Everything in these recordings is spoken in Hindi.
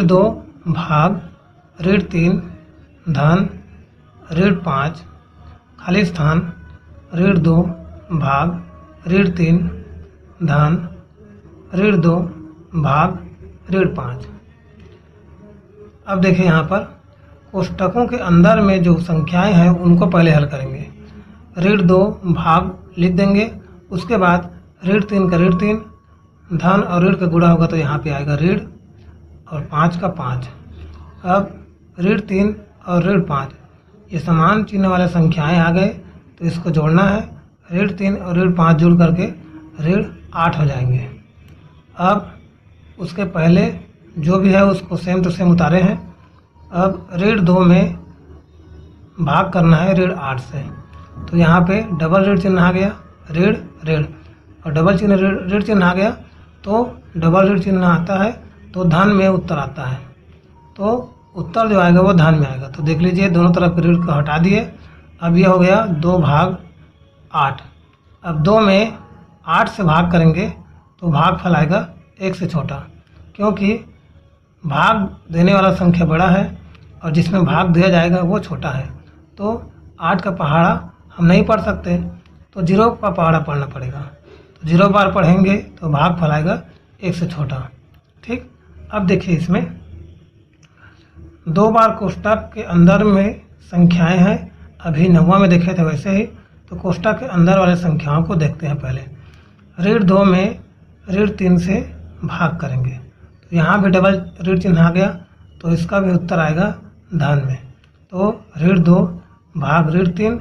2 भाग 3 धन 5 खाली स्थान 2 भाग 3 धन 2 भाग 5। अब देखिए यहाँ पर कोष्टकों के अंदर में जो संख्याएं हैं उनको पहले हल करेंगे। 2 भाग लिख देंगे, उसके बाद 3 का 3 धन और ऋण का गुणा होगा तो यहाँ पे आएगा ऋण और 5 का 5। अब 3 और 5 ये समान चिन्ह वाले संख्याएं आ गए तो इसको जोड़ना है। 3 और 5 जोड़ करके 8 हो जाएंगे। अब उसके पहले जो भी है उसको सेम टू सेम उतारे हैं। अब 2 में भाग करना है 8 से, तो यहाँ पे डबल ऋण चिन्ह आ गया, ऋण और डबल चिन्ह ऋण चिन्ह आ गया तो डबल ऋण चिन्ह आता है तो धन में उत्तर आता है, तो उत्तर जो आएगा वो धन में आएगा। तो देख लीजिए दोनों तरफ ऋण को हटा दिए। अब ये हो गया 2 भाग 8। अब 2 में 8 से भाग करेंगे तो भागफल आएगा 1 से छोटा, क्योंकि भाग देने वाला संख्या बड़ा है और जिसमें भाग दिया जाएगा वो छोटा है। तो 8 का पहाड़ा हम नहीं पढ़ सकते तो 0 का पहाड़ा पढ़ना पड़ेगा। तो 0 बार पढ़ेंगे तो भागफल आएगा 1 से छोटा। ठीक, अब देखिए इसमें 2 बार कोष्टक के अंदर में संख्याएं हैं। अभी 9वां में देखे थे वैसे ही, तो कोष्टक के अंदर वाले संख्याओं को देखते हैं पहले। 2 में 3 से भाग करेंगे तो यहाँ भी डबल ऋण चिन्ह आ गया तो इसका भी उत्तर आएगा धन में। तो 2 भाग 3,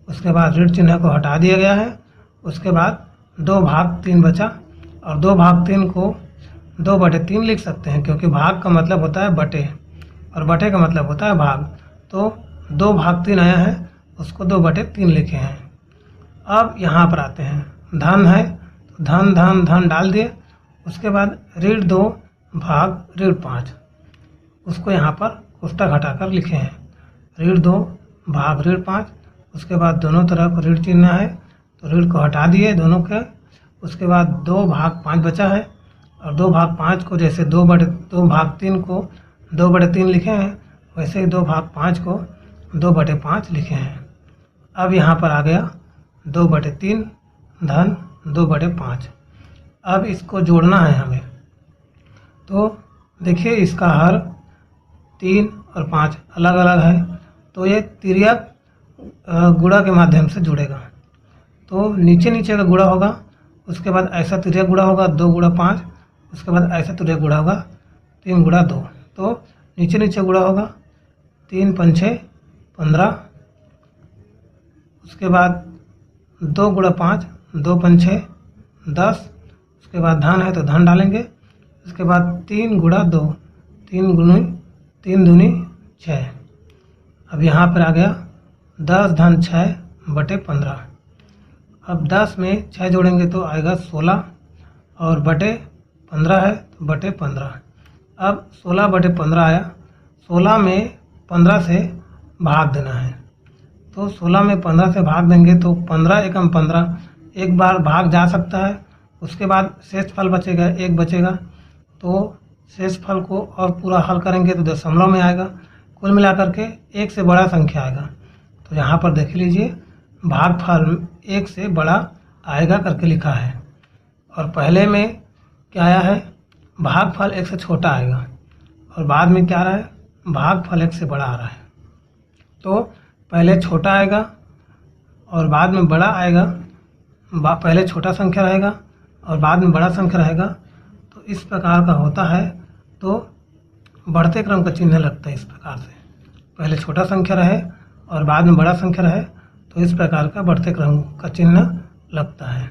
उसके बाद ऋण चिन्ह को हटा दिया गया है। उसके बाद 2 भाग 3 बचा और 2 भाग 3 को 2/3 लिख सकते हैं, क्योंकि भाग का मतलब होता है बटे और बटे का मतलब होता है भाग। तो 2 भाग 3 आया है, उसको 2/3 लिखे हैं। अब यहाँ पर आते हैं, धन है तो धन धन धन डाल दिए। उसके बाद 2 भाग 5, उसको यहाँ पर कोष्टक हटाकर लिखे हैं 2 भाग 5। उसके बाद दोनों तरफ ऋण चिन्ह है तो ऋण को हटा दिए दोनों के। उसके बाद 2 भाग 5 बचा है और 2 भाग 5 को जैसे 2 भाग 3 को 2/3 लिखे हैं वैसे ही 2 भाग 5 को 2/5 लिखे हैं। अब यहाँ पर आ गया 2/3 धन 2/5। अब इसको जोड़ना है हमें, तो देखिए इसका हर 3 और 5 अलग अलग है, तो ये तिर्यक गुणा के माध्यम से जुड़ेगा। तो नीचे का गुणा होगा, उसके बाद ऐसा तिर्यक गुणा होगा 2 गुणा 5, उसके बाद ऐसा तिर्यक गुणा होगा 3 गुणा 2। तो नीचे गुणा होगा 3 पंछे 15, उसके बाद 2 गुणा 5 2 पंछे 10। उसके बाद धन है तो धन डालेंगे। उसके बाद 3 गुणा 2 3 दूनी 6। अब यहाँ पर आ गया 10 धन 6/15। अब 10 में 6 जोड़ेंगे तो आएगा 16 और बटे 15 है तो बटे 15। अब 16/15 आया, 16 में 15 से भाग देना है। तो 16 में 15 से भाग देंगे तो 15 एकम 15, एक बार भाग जा सकता है। उसके बाद शेष फल बचेगा, 1 बचेगा। तो शेष फल को और पूरा हल करेंगे तो दशमलव में आएगा। कुल मिलाकर के 1 से बड़ा संख्या आएगा। तो यहाँ पर देख लीजिए भागफल 1 से बड़ा आएगा करके लिखा है, और पहले में क्या आया है, भागफल 1 से छोटा आएगा, और बाद में क्या आ रहा है, भागफल 1 से बड़ा आ रहा है। तो पहले छोटा आएगा और बाद में बड़ा आएगा, पहले छोटा संख्या रहेगा और बाद में बड़ा संख्या रहेगा। तो इस प्रकार का होता है, तो बढ़ते क्रम का चिन्ह लगता है इस प्रकार से, पहले छोटा संख्या रहे और बाद में बड़ा संख्या रहे, तो इस प्रकार का बढ़ते क्रम का चिन्ह लगता है।